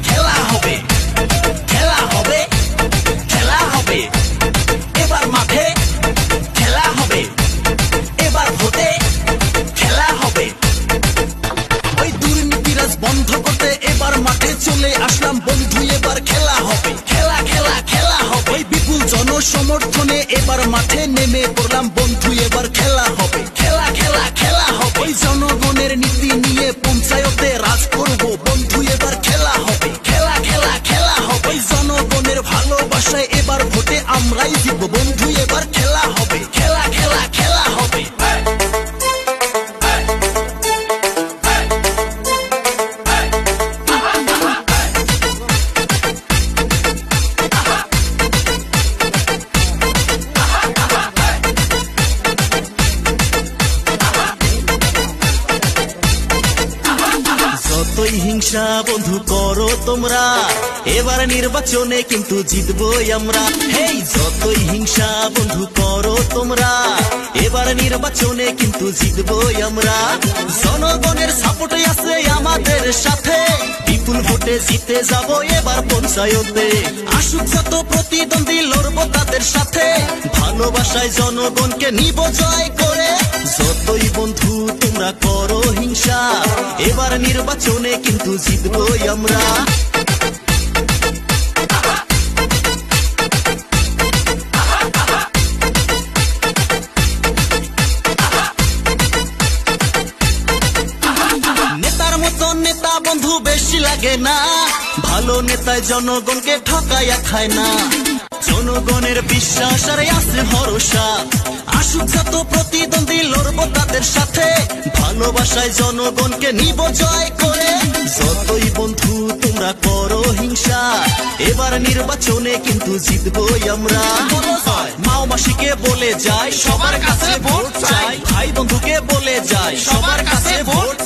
খেলা হবে খেলা হবে খেলা হবে এবার মাঠে খেলা হবে এবার ভোটে খেলা হবে ওই দুর্নীতিরাজ বন্ধ করতে এবার মাঠে চলে আসলাম বন্ধু এবার খেলা হবে খেলা খেলা খেলা হবে ওই বিপুল জনসমর্থনে এবার মাঠে নেমে পড়লাম বন্ধু এবার খেলা হবে খেলা খেলা খেলা হবে ওই জনগণের নীতি নিয়ে পঞ্চায়েতে রাজ করব বন্ধু এবার খেলা হবে খেলা খেলা খেলা হবে ওই জনগণের ভালোবাসায় এবার ভোটে আমরাই জিতব বন্ধু এবার খেলা হবে খেলা খেলা খেলা হবে যতই হিংসা বন্ধু করো তোমরা এবার নির্বাচনে কিন্তু জিতবই আমরা হেই যতই হিংসা বন্ধু করো তোমরা এবার নির্বাচনে কিন্তু জিতবই আমরা জনগণের সাপোর্টে আছে আমাদের সাথে বিপুল ভোটে জিতে যাব এবার পঞ্চায়েতে আসুক যত প্রতিদ্বন্দ্বী লড়বো তাদের সাথে ভালোবাসায় জনগণকে নিব জয় করে যতই বন্ধু তোমরা করো হিংসা এবার নির্বাচনে কিন্তু জিতবই আমরা নেতার মতো নেতা বন্ধু বেশি লাগে না ভালো নেতায় জনগণকে ঠকাইয়া খায় না জনগণের বিশ্বাস আর আছে ভরসা আসুক যত প্রতিদ্বন্দ্বী লড়বো তাদের সাথে ভালোবাসায় জনগণকে নিব জয় করে যতই বন্ধু তোমরা করো হিংসা এবার নির্বাচনে কিন্তু জিতবই আমরা মাও মাসিকে বলে যায় সবার কাছে ভোট চাই ভাই বন্ধুকে বলে যায় সবার কাছে ভোট